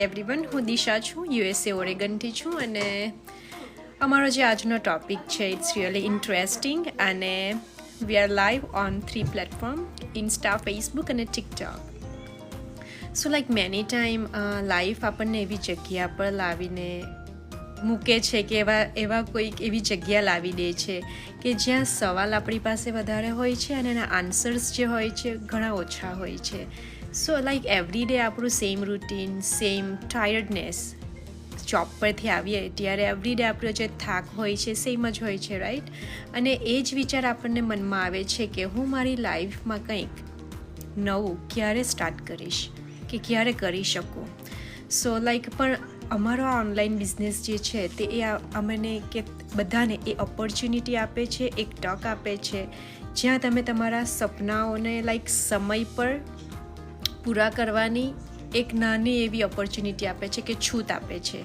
Everyone, હું દિશા છું, USA ઓરેગનથી છું અને અમારો જે આજનો ટોપિક છે ઇટ્સ રિયલી ઇન્ટરેસ્ટિંગ અને we are live on 3 platform Insta, Facebook અને TikTok. So like many time life આપણને એવી જગ્યા પર લાવીને મૂકે છે કે એવા કોઈક એવી જગ્યા લાવી દે છે કે જ્યાં સવાલ આપણી પાસે વધારે હોય છે અને એના આન્સર્સ જે હોય છે ઘણા ઓછા હોય છે. સો લાઈક એવરી ડે આપણું સેમ રૂટીન, સેમ ટાયર્ડનેસ, જોબ પરથી આવીએ ત્યારે એવરી ડે આપણો જે થાક હોય છે સેમ જ હોય છે, રાઈટ? અને એ જ વિચાર આપણને મનમાં આવે છે કે હું મારી લાઈફમાં કંઈક નવું ક્યારે સ્ટાર્ટ કરીશ કે ક્યારે કરી શકું. સો લાઈક પણ અમારો આ ઓનલાઈન બિઝનેસ જે છે તે અમને કે બધાને એ ઓપોર્ચ્યુનિટી આપે છે, એક તક આપે છે જ્યાં તમે તમારા સપનાઓને લાઈક સમય પર પૂરા કરવાની એક નાની એવી ઓપોર્ચ્યુનિટી આપે છે કે છૂટ આપે છે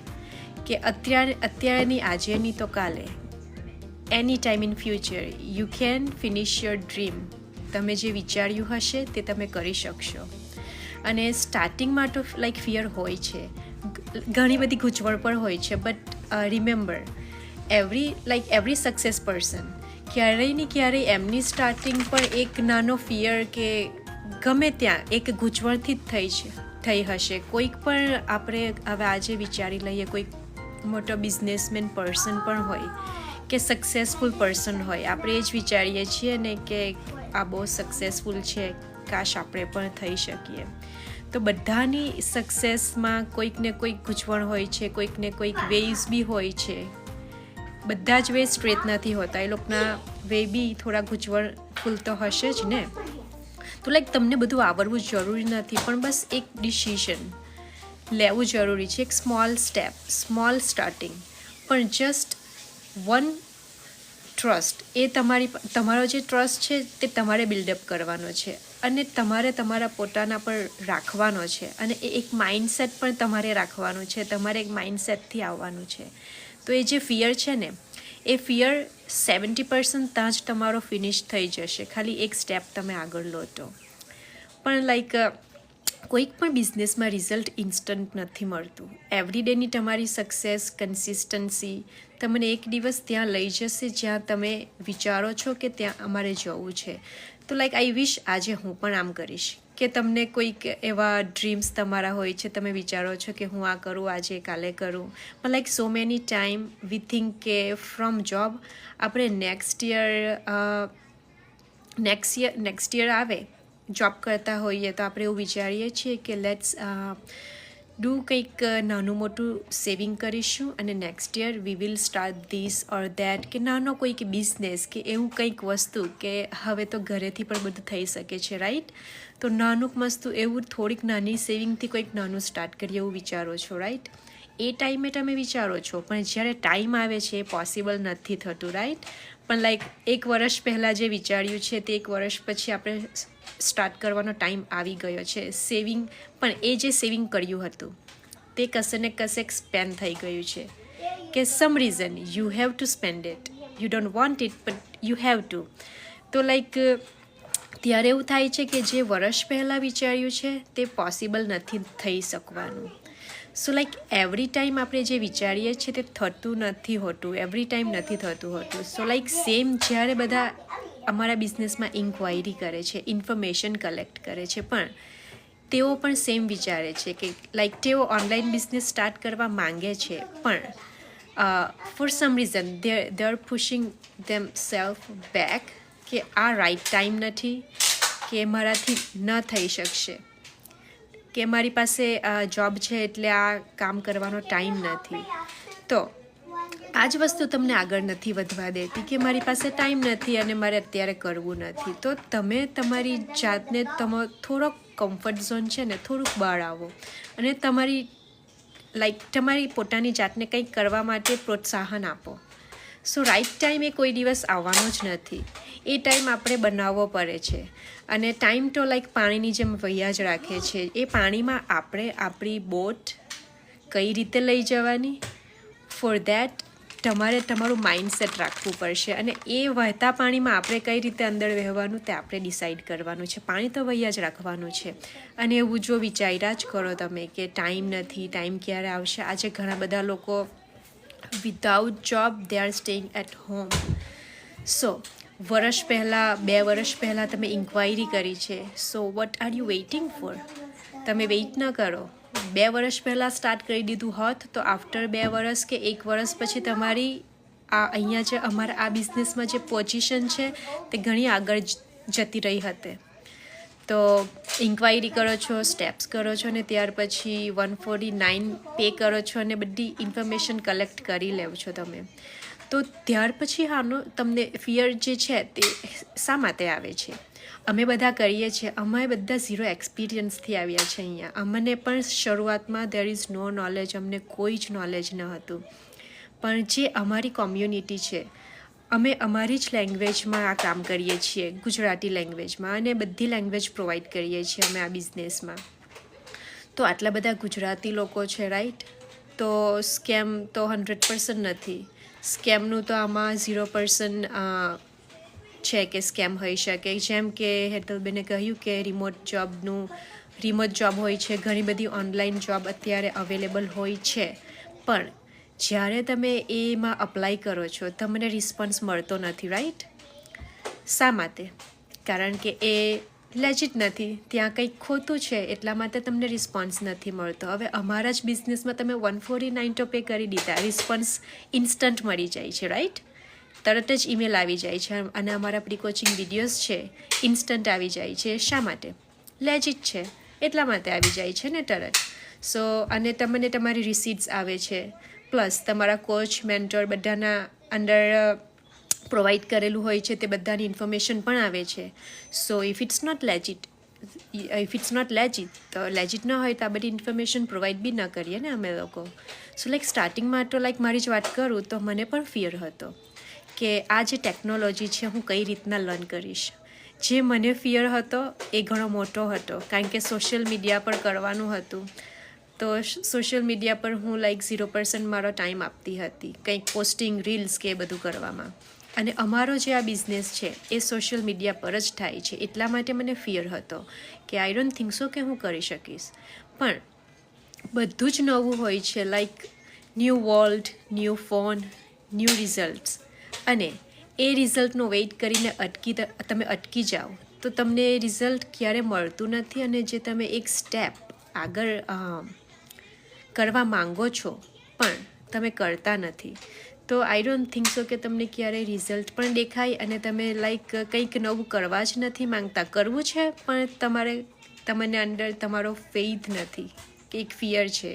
કે અત્યારની આજેની તો કાલે, any time in future you can finish your dream. તમે જે વિચાર્યું હશે તે તમે કરી શકશો. અને સ્ટાર્ટિંગમાં તો લાઈક ફિયર હોય છે, ઘણી બધી ગૂંચવણ પણ હોય છે, but remember every success person ક્યારેય ને ક્યારેય એમની સ્ટાર્ટિંગ પણ એક નાનો ફિયર કે ગમે ત્યાં એક ગૂંચવણથી જ થઈ હશે. કોઈક પણ આપણે હવે આજે વિચારી લઈએ, કોઈક મોટો બિઝનેસમેન પર્સન પણ હોય કે સક્સેસફુલ પર્સન હોય, આપણે એ જ વિચારીએ છીએ ને કે આ બહુ સક્સેસફુલ છે, કાશ આપણે પણ થઈ શકીએ. તો બધાની સક્સેસમાં કોઈક ને કોઈક ગૂંચવણ હોય છે, કોઈક ને કોઈક વેઝ બી હોય છે. બધા જ વે સ્ટ્રેટ નથી હોતા, એ લોકોના વે બી થોડા ગૂંચવણફુલ તો હશે જ ને. તો લાઈક તમને બધું આવડવું જરૂરી નથી, પણ બસ એક ડિસિઝન લેવું જરૂરી છે, એક સ્મોલ સ્ટેપ, સ્મોલ સ્ટાર્ટિંગ, પણ જસ્ટ વન ટ્રસ્ટ. એ તમારો જે ટ્રસ્ટ છે તે તમારે બિલ્ડઅપ કરવાનો છે અને તમારે તમારા પોતાના પર રાખવાનો છે. અને એ એક માઇન્ડસેટ પણ તમારે રાખવાનું છે, તમારે એક માઇન્ડસેટથી આવવાનું છે. તો એ જે ફિયર છે ને, એ ફિયર 70% ત્યાં જ તમારો ફિનિશ થઈ જશે, ખાલી એક સ્ટેપ તમે આગળ લો તો. પણ લાઈક કોઈક પણ બિઝનેસમાં રિઝલ્ટ ઇન્સ્ટન્ટ નથી મળતું. એવરી ડેની તમારી સક્સેસ, કન્સિસ્ટન્સી તમને એક દિવસ ત્યાં લઈ જશે જ્યાં તમે વિચારો છો કે ત્યાં અમારે જવું છે. તો લાઈક આઈ વિશ આજે હું પણ આમ કરીશ કે તમને કોઈક એવા ડ્રીમ્સ તમારા હોય છે, તમે વિચારો છો કે હું આ કરું, આજે કાલે કરું, પણ લાઈક સો મેની ટાઈમ વી થિંક કે ફ્રોમ જોબ આપણે નેક્સ્ટ યર આવે જોબ કરતા હોઈએ તો આપણે એવું વિચારીએ છીએ કે લેટ્સ ડૂ કંઈક નાનું મોટું સેવિંગ કરીશું અને next year we will start this or that, કે નાનો કોઈક બિઝનેસ કે એવું કંઈક વસ્તુ કે હવે તો ઘરેથી પણ બધું થઈ શકે છે, રાઈટ? તો નાનું મસ્તું એવું થોડીક નાની સેવિંગથી કોઈક નાનું સ્ટાર્ટ કરીએ એવું વિચારો છો, રાઈટ? એ ટાઈમે તમે વિચારો છો, પણ જ્યારે ટાઈમ આવે છે એ પોસિબલ નથી થતું, રાઈટ? પણ લાઈક એક વર્ષ પહેલાં જે વિચાર્યું છે તે એક વર્ષ પછી આપણે સ્ટાર્ટ કરવાનો ટાઈમ આવી ગયો છે. સેવિંગ પણ એ જે સેવિંગ કર્યું હતું તે કશે ને કશે સ્પેન્ડ થઈ ગયું છે કે some reason you have to spend it. You don't want it but you have to. તો લાઈક ત્યારે એવું થાય છે કે જે વર્ષ પહેલાં વિચાર્યું છે તે પોસિબલ નથી થઈ શકવાનું. સો લાઈક એવરી ટાઈમ આપણે જે વિચારીએ છીએ તે થતું નથી હોતું, એવરી ટાઈમ નથી થતું હોતું. સો લાઈક સેમ જ્યારે બધા અમારા બિઝનેસમાં ઇન્ક્વાયરી કરે છે, ઇન્ફોર્મેશન કલેક્ટ કરે છે, પણ તેઓ પણ સેમ વિચારે છે કે લાઈક તેઓ ઓનલાઈન બિઝનેસ સ્ટાર્ટ કરવા માંગે છે, પણ for some reason they are pushing them self back કે આ રાઈટ ટાઈમ નથી, કે મારાથી ન થઈ શકશે, કે મારી પાસે જોબ છે એટલે આ કામ કરવાનો ટાઈમ નથી. તો આ જ વસ્તુ તમને આગળ નથી વધવા દેતી કે મારી પાસે ટાઈમ નથી અને મારે અત્યારે કરવું નથી. તો તમે તમારી જાતને થોડોક કમ્ફર્ટ ઝોન છે ને થોડુંક બહાર આવો અને તમારી પોતાની જાતને કંઈક કરવા માટે પ્રોત્સાહન આપો. સો રાઈટ ટાઈમ એ કોઈ દિવસ આવવાનો જ નથી, એ ટાઈમ આપણે બનાવવો પડે છે. અને ટાઈમ તો લાઈક પાણીની જેમ વહ્યા જ રાખે છે. એ પાણીમાં આપણે આપણી બોટ કઈ રીતે લઈ જવાની, ફોર દેટ તમારું માઇન્ડસેટ રાખવું પડશે અને એ વહેતા પાણીમાં આપણે કઈ રીતે અંદર વહેવાનું તે આપણે ડિસાઈડ કરવાનું છે. પાણી તો વહ્યા જ રાખવાનું છે. અને એવું જો વિચાર્યા જ કરો તમે કે ટાઈમ નથી, ટાઈમ ક્યારે આવશે. આજે ઘણા બધા લોકો without job they are staying at home. So વર્ષ પહેલાં 2 વર્ષ પહેલાં તમે ઇન્ક્વાયરી કરી છે. So what are you waiting for? તમે વેઇટ ન કરો. 2 વર્ષ પહેલાં સ્ટાર્ટ કરી દીધું હોત તો આફ્ટર 2 વર્ષ કે 1 વર્ષ પછી તમારી અહીંયા જે અમારા આ બિઝનેસમાં જે પોઝિશન છે તે ઘણી આગળ જતી રહી હતી. તો ઇન્ક્વાયરી કરો છો, સ્ટેપ્સ કરો છો, અને ત્યાર પછી 149 પે કરો છો અને બધી ઇન્ફોર્મેશન કલેક્ટ કરી લેવ છો તમે. તો ત્યાર પછી આનો તમને ફિયર જે છે તે શા માટે આવે છે? અમે બધા કરીએ છીએ. અમે બધા 0 એક્સપિરિયન્સથી આવ્યા છે અહીંયા. અમને પણ શરૂઆતમાં દેર ઇઝ નો નોલેજ, અમને કોઈ જ નોલેજ ન હતું. પણ જે અમારી કોમ્યુનિટી છે, અમે અમારી જ લેંગ્વેજમાં આ કામ કરીએ છીએ, ગુજરાતી લેંગ્વેજમાં, અને બધી લેંગ્વેજ પ્રોવાઈડ કરીએ છીએ અમે આ બિઝનેસમાં. તો આટલા બધા ગુજરાતી લોકો છે, રાઈટ? તો સ્કેમ તો 100% નથી. સ્કેમનું તો આમાં 0% છે કે સ્કેમ હોઈ શકે. જેમ કે હેતલબેને કહ્યું કે રિમોટ જોબ હોય છે, ઘણી બધી ઓનલાઈન જોબ અત્યારે અવેલેબલ હોય છે. પણ જ્યારે તમે એમાં અપ્લાય કરો છો તમને રિસ્પોન્સ મળતો નથી, રાઈટ? શા માટે? કારણ કે એ લેજિટ નથી, ત્યાં કંઈક ખોટું છે, એટલા માટે તમને રિસ્પોન્સ નથી મળતો. હવે અમારા જ બિઝનેસમાં તમે 149 તો પે કરી દીધા, રિસ્પોન્સ ઇન્સ્ટન્ટ મળી જાય છે, રાઈટ? તરત જ ઈમેલ આવી જાય છે. અને અમારા પ્રી કોચિંગ વિડીયોઝ છે ઇન્સ્ટન્ટ આવી જાય છે. શા માટે? લેજિટ છે એટલા માટે આવી જાય છે ને તરત. સો અને તમને તમારી રિસીટ્સ આવે છે, પ્લસ તમારા કોચ, મેન્ટર બધાના અંડર પ્રોવાઈડ કરેલું હોય છે તે બધાની ઇન્ફોર્મેશન પણ આવે છે. So if it's not legit તો લેજિટ ન હોય તો આ બધી ઇન્ફોર્મેશન પ્રોવાઈડ બી ન કરીએ ને અમે લોકો. સો સ્ટાર્ટિંગમાં તો મારી જ વાત કરું તો મને પણ ફિયર હતો કે આ જે ટેકનોલોજી છે હું કઈ રીતના લર્ન કરીશ. જે મને ફિયર હતો એ ઘણો મોટો હતો, કારણ કે સોશિયલ મીડિયા પર કરવાનું હતું. તો સોશિયલ મીડિયા પર હું 0% મારો ટાઈમ આપતી હતી કંઈક પોસ્ટિંગ, રીલ્સ કે એ બધું કરવામાં. અને અમારો જે આ બિઝનેસ છે એ સોશિયલ મીડિયા પર જ થાય છે, એટલા માટે મને ફિયર હતો કે આઈ ડોન્ટ થિંક સો કે હું કરી શકીશ. પણ બધું જ નવું હોય છે, new world, new phone, new results. અને એ રિઝલ્ટનો વેઇટ કરીને તમે અટકી જાઓ તો તમને એ રિઝલ્ટ ક્યારે મળતું નથી. અને જે તમે એક સ્ટેપ આગળ કરવા માંગો છો પણ તમે કરતા નથી, તો આઈ ડોન્ટ થિંક સો કે તમને ક્યારેય રિઝલ્ટ પણ દેખાય. અને તમે કંઈક નવું કરવા જ નથી માંગતા. કરવું છે પણ તમને અંદર તમારો ફેઇથ નથી, કે એક ફિયર છે,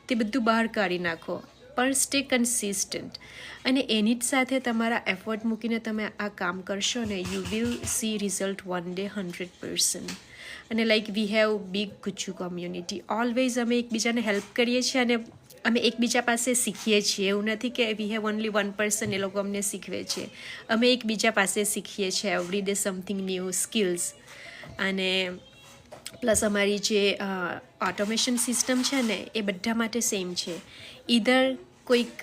તે બધું બહાર કાઢી નાખો. પણ સ્ટે કન્સિસ્ટન્ટ. અને એની જ સાથે તમારા એફર્ટ મૂકીને તમે આ કામ કરશો ને, you will see result one day 100%. અને we have big Gujju community. Always અમે એકબીજાને હેલ્પ કરીએ છીએ અને અમે એકબીજા પાસે શીખીએ છીએ. એવું નથી કે વી હેવ ઓનલી 1% એ લોકો અમને શીખવે છે. અમે એકબીજા પાસે શીખીએ છીએ every day something new skills. અને પ્લસ અમારી જે ઓટોમેશન સિસ્ટમ છે ને એ બધા માટે સેમ છે. ઈધર કોઈક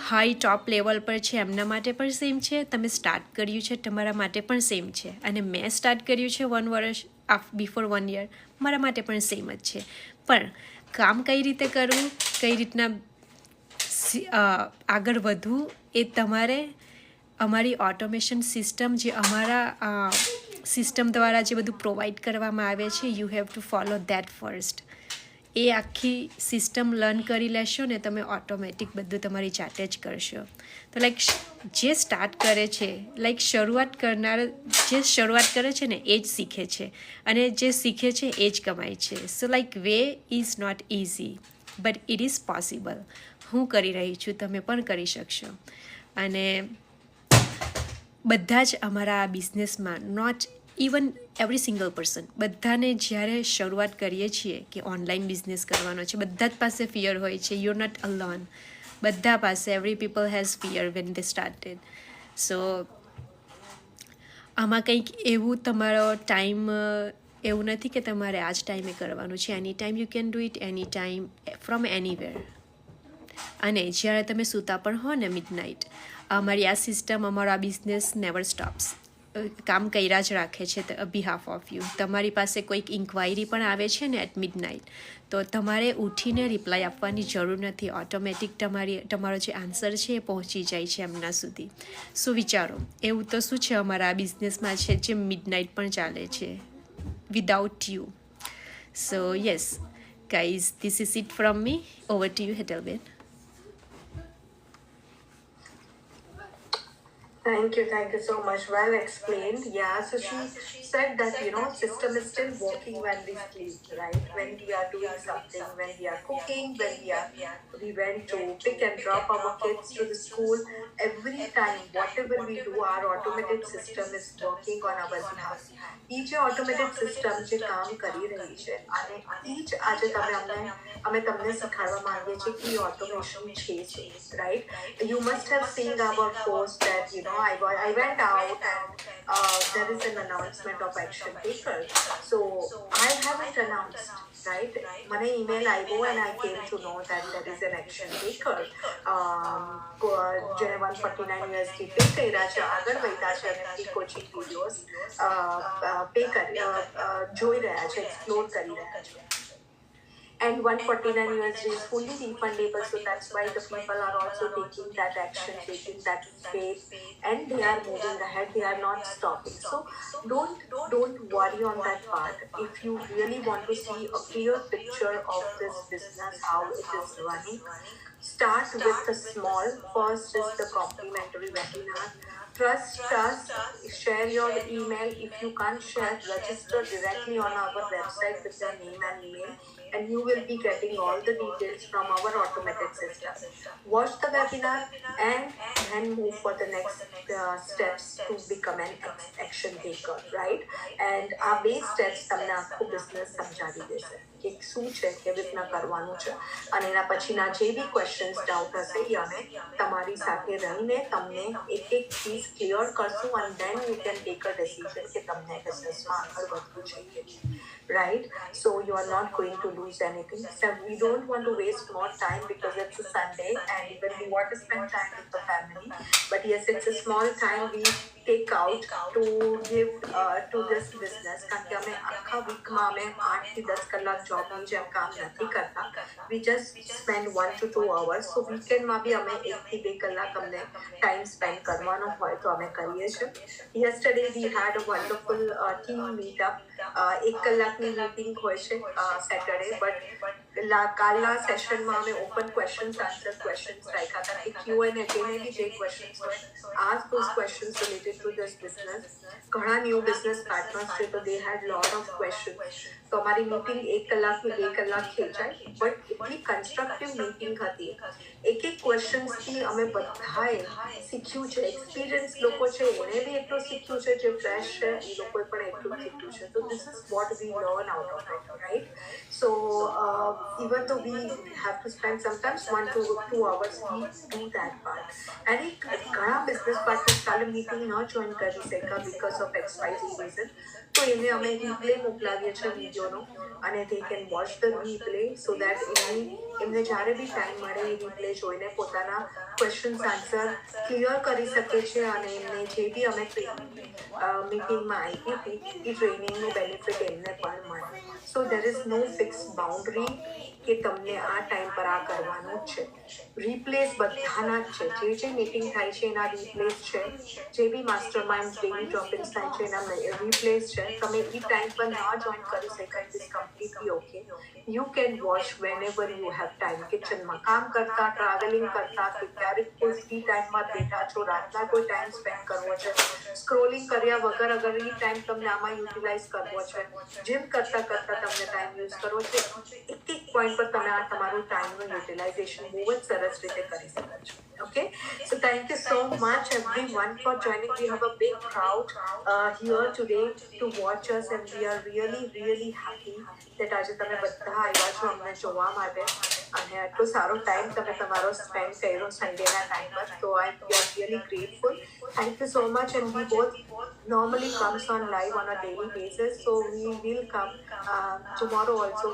હાઈ ટોપ લેવલ પર છે એમના માટે પણ સેમ છે, તમે સ્ટાર્ટ કર્યું છે તમારા માટે પણ સેમ છે. અને મેં સ્ટાર્ટ કર્યું છે 1 વર્ષ બિફોર 1 યર, મારા માટે પણ સેમ જ છે. પણ કામ કઈ રીતે કરવું, કઈ રીતના આગળ વધવું, એ તમારે અમારી ઓટોમેશન સિસ્ટમ, જે અમારા સિસ્ટમ દ્વારા જે બધું પ્રોવાઈડ કરવામાં આવે છે, you have to follow that first. એ આખી સિસ્ટમ લર્ન કરી લેશો ને તમે, ઓટોમેટિક બધું તમારી જાતે જ કરશો. તો જે સ્ટાર્ટ કરે છે, શરૂઆત કરે છે ને એ જ શીખે છે, અને જે શીખે છે એ જ કમાય છે. So way is not easy but it is possible. હું કરી રહી છું, તમે પણ કરી શકશો. અને બધા જ અમારા આ બિઝનેસમાં, not even every single person, બધાને જ્યારે શરૂઆત કરીએ છીએ કે ઓનલાઈન બિઝનેસ કરવાનો છે, બધા જ પાસે ફિયર હોય છે. You are not alone. બધા પાસે, every people has fear when they started. So આમાં કંઈક એવું તમારો ટાઈમ એવું નથી કે તમારે આ જ ટાઈમે કરવાનું છે. Any time you can do it, any time, from anywhere. અને જ્યારે તમે સૂતા પણ હો ને મિડનાઇટ, અમારી આ સિસ્ટમ, અમારો આ બિઝનેસ નેવર સ્ટોપ્સ, કામ કર્યા જ રાખે છે બિહાફ ઓફ યુ. તમારી પાસે કોઈક ઇન્ક્વાયરી પણ આવે છે ને એટ મિડનાઇટ, તો તમારે ઉઠીને રિપ્લાય આપવાની જરૂર નથી. ઓટોમેટિક તમારો જે આન્સર છે એ પહોંચી જાય છે એમના સુધી. શું વિચારો, એવું તો શું છે અમારા આ બિઝનેસમાં છે જે મિડનાઇટ પણ ચાલે છે without you. So yes guys, this is it from me. Over to you, Hetalben. Thank you so much. Well explained. Yeah, so she said that, system is still working when we sleep, right? When we are doing something, when we are cooking, we went to pick and drop our kids to the school. Every time, whatever we do, our automated system is working on our behalf. Each automated system જે કામ કરી રહી છે અને each આજે અમે તમને શીખવાડવા માંગીએ છીએ કે automation છે, right? You must have seen our post that, I went out and there is an announcement of action taker. So I haven't announced, right? મને email આવ્યો and I came to know that there is an action taker. જેને 149 USD pay કર્યા છે, આગળ વધ્યા છે અને free coaching videos જોઈ રહ્યા છે, એક્સપ્લોર કરી રહ્યા છે. And 149 USD is fully refundable, so that's why the people are also taking that action, taking that faith, and they are moving ahead. They are not stopping. So don't worry on that part. If you really want to see a clear picture of this business, how it is running, start with the small. First is the complimentary webinar. Trust us, share your email. If you can't share, register directly on our website with your name and email, and you will be getting all the details from our automated system. Watch the webinar and then move for the next steps to become an action taker, right? And our base steps તમને આખું business સમજાવી દેશે કે શું છે, કેવી રીતના કરવાનું છે, અને એના પછીના જે બી ક્વેશ્ચન્સ ડાઉટ હશે એ અમે તમારી સાથે રહીને તમને એક એક ચીજ ક્લિયર કરશું, and then you can take a decision કે તમને બિઝનેસમાં આગળ વધવું જોઈએ, right? So you are not going to lose anything. So we don't want to waste more time because it's a Sunday and even we want to spend time with the family. But yes, it's a small time we take out to give to this business. કારણ કે અમે આખા વીકમાં અમે 8 થી 10 કલાક જોબની જેમ કામ નથી કરતા. We just spend 1 to 2 hours. So weekendમાં બી અમે 1 થી 2 કલાક અમને time spend કરવાનો હોય તો અમે કરીએ છીએ. Yesterday we had a wonderful team meetup. 1 કલાકની મીટિંગ હોય છે સેટરડે, બટ કાલના સેશનમાં અમે ઓપન ક્વેશ્ચન્સ આન્સર ક્વેશ્ચન્સ રાખ્યા હતા કે Q&A જેને બી જે ક્વેશ્ચન્સ હોય, ask those questions related to this business. ઘણા ન્યૂ બિઝનેસ પાર્ટનર્સ છે તો they had lot of questions. તો અમારી મીટિંગ 1 કલાકથી 2 કલાક ખેંચાય, બટ એટલી કન્સ્ટ્રક્ટિવ મીટિંગ હતી. એક એક ક્વેશ્ચન્સથી અમે બધાએ શીખ્યું છે. એક્સપિરિયન્સ લોકો છે એણે બી એટલું શીખ્યું છે, જે ફ્રેશ છે એ લોકોએ પણ એટલું શીખ્યું છે. તો this is what we learn out of it, right? So even though we have to spend sometimes 1 to 2 hours, we do that part. And ઘણા બિઝનેસ પાર્ટનર્સ કાલે મીટિંગ ન જોઈન કરી શક્યા because of XYZ reason. તો એને અમે replay મોકલાવીએ છીએ વિડીયોનો, અને they can watch the replay so that એમને જ્યારે બી ટાઈમ મળે એ રિપ્લે જોઈને પોતાના ક્વેશ્ચન્સ આન્સર ક્લિયર કરી શકે છે, અને એમને જે બી અમે મીટિંગમાં આપી હતી એ ટ્રેનિંગનું બેનિફિટ એમને પણ મળે. સો there is no fixed boundary કે તમને આ ટાઈમ પર આ કરવાનું જ છે. રિપ્લેસ બધાના જ છે. જે મીટિંગ થાય છે એના રિપ્લેસ છે, જે બી માસ્ટર માઇન્ડ ડેલી ડ્રોપિંગ્સ થાય છે એના રિપ્લેસ છે. તમે એ ટાઈમ પર ના જોઈન કરી શકાય, it is completely okay. You can watch whenever you have time. કિચનમાં કામ કરતા, ટ્રાવેલિંગ કરતા, કે ક્યારેક કોઈ ફ્રી ટાઈમમાં બેઠા છો, રાતના કોઈ ટાઈમ સ્પેન્ડ કરવો છે, સ્ક્રોલિંગ કર્યા વગર અગર એ ટાઈમ તમને આમાં યુટિલાઇઝ કરવો છે, જીમ કરતા કરતા તમને ટાઈમ યુઝ કરવો છે, એક એક પોઈન્ટ પર તમે આ તમારું ટાઈમનું યુટિલાઇઝેશન બહુ જ સરસ રીતે કરી શકો છો. Okay, so thank you so much everyone for joining. We have a big crowd here today to watch us, and we are really happy that આજે તમે બધા આવ્યા છો અમને જોવા માટે, અને આટલો સારો ટાઈમ તમે તમારો સ્પેન્ડ કર્યો સન્ડેના ટાઈમ પર. તો we are really grateful. Thank you so much. And we both normally comes on live on a daily basis, so we will come tomorrow also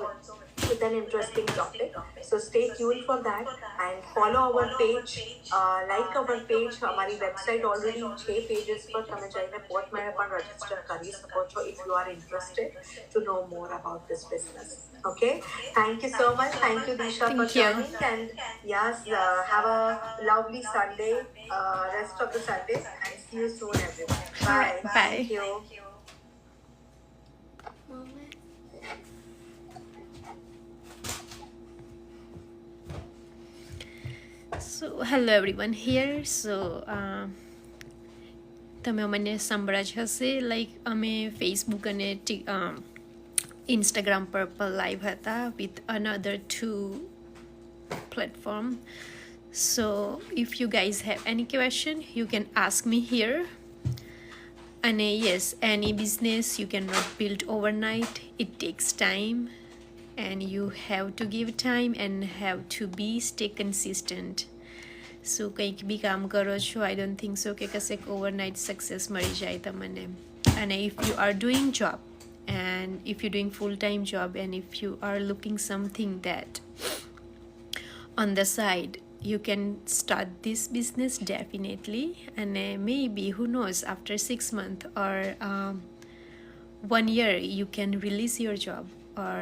with an interesting topic. So stay tuned for that and follow our page, like our page. हमारी website already 6 pages पर તમે જઈને પોર્ટમેન પણ register કરી શકો છો if you are interested to know more about this business. Okay, thank you so much. Thank you, Disha, for Thank you. joining. And yes, have a lovely Sunday, rest of the Sunday, and see you soon, everyone. Bye. Alright, bye. Thank you. So hello everyone here. So તમે મને સાંભળ્યા જ હશે like અમે Facebook અને Instagram પર live હતા with another 2 platform. So if you guys have any question, you can ask me here. And yes, any business you cannot build overnight. It takes time and you have to give time and have to stay consistent. So કંઈક બી કામ કરો છો, I don't think so કે કશેક overnight success મળી જાય તમને. And if you are doing job and if you're doing full-time job and if you are looking something that on the side, you can start this business definitely. And maybe, who knows, after 6 months or 1 year, you can release your job or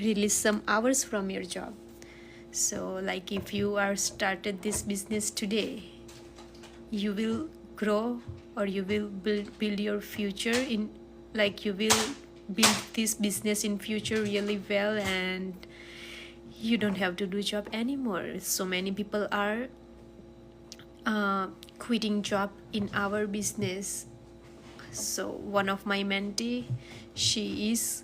release some hours from your job. So like if you are started this business today, you will grow or you will build your future in, like you will build this business in future really well, and you don't have to do job anymore. So many people are quitting job in our business. So one of my mentee, she is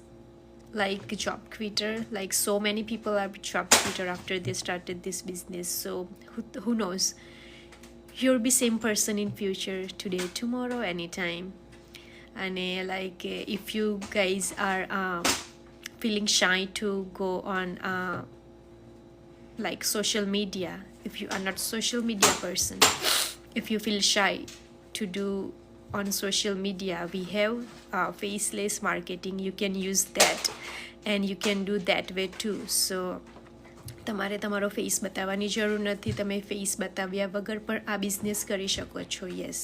like job quitter. Like so many people are job quitter after they started this business. So who knows, you'll be same person in future, today, tomorrow, anytime. And like if you guys are feeling shy to go on like social media, if you are not social media person, if you feel shy to do on social media, we have faceless marketing. You can use that and you can do that way too. So તમારે તમારો face બતાવવાની જરૂર નથી, તમે face બતાવ્યા વગર પણ આ બિઝનેસ કરી શકો છો. યસ,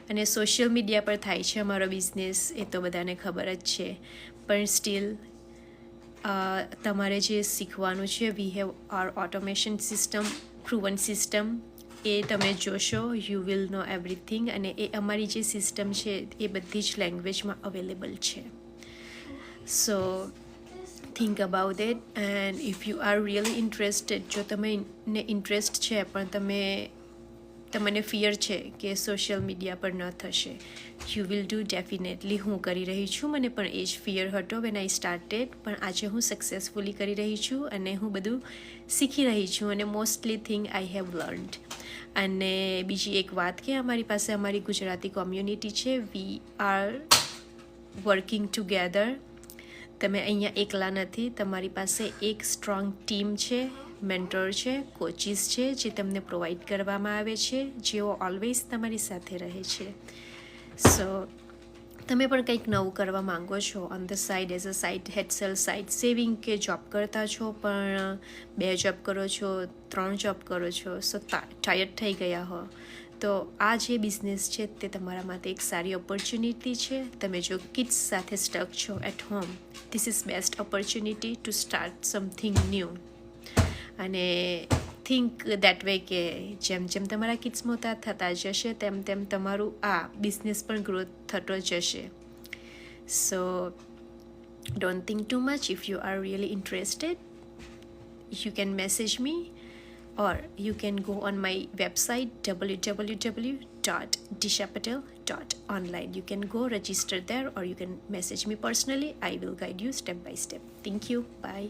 અને સોશિયલ મીડિયા પર થાય છે અમારો બિઝનેસ, એ તો બધાને ખબર જ છે. પણ સ્ટીલ તમારે જે શીખવાનું છે, we have our automation system, proven system, એ તમે જોશો, યુ વિલ નો એવરીથિંગ. અને એ અમારી જે સિસ્ટમ છે એ બધી જ લેંગ્વેજમાં અવેલેબલ છે. So think about it. And if you are really interested, જો તમને ઇન્ટરેસ્ટ છે પણ તમને ફિયર છે કે સોશિયલ મીડિયા પર ન થશે, યુ વિલ ડુ ડેફિનેટલી. હું કરી રહી છું, મને પણ એ જ ફિયર હતો વેન આઈ સ્ટાર્ટેડ, પણ આજે હું સક્સેસફુલી કરી રહી છું અને હું બધું શીખી રહી છું અને mostly thing I have learned. અને બીજી એક વાત કે અમારી પાસે અમારી ગુજરાતી કોમ્યુનિટી છે, વી આર વર્કિંગ ટુગેધર. તમે અહીંયા એકલા નથી, તમારી પાસે એક સ્ટ્રોંગ ટીમ છે, મેન્ટર છે, કોચિસ છે જે તમને પ્રોવાઈડ કરવામાં આવે છે, જેઓ ઓલવેઝ તમારી સાથે રહે છે. સો તમે પણ કંઈક નવું કરવા માંગો છો on the side, as a side હેડસેલ, સાઇડ સેવિંગ, કે જોબ કરતા છો પણ 2 જોબ કરો છો, 3 જોબ કરો છો, સો ટાયર્ડ થઈ ગયા હો, તો આ જે બિઝનેસ છે તે તમારા માટે એક સારી ઓપોર્ચ્યુનિટી છે. તમે જો કિડ્સ સાથે સ્ટક છો at home, this is best opportunity to start something new. અને થિંક દેટ વે કે જેમ જેમ તમારા કિડ્સ મોટા થતા જશે તેમ તેમ તમારું આ બિઝનેસ પણ ગ્રોથ થતો જશે. સો don't think too much. If you are really interested, you can message me or you can go on my website www.dishapatel.online. You can go register there or you can message me personally. I will guide you step by step. Thank you. Bye.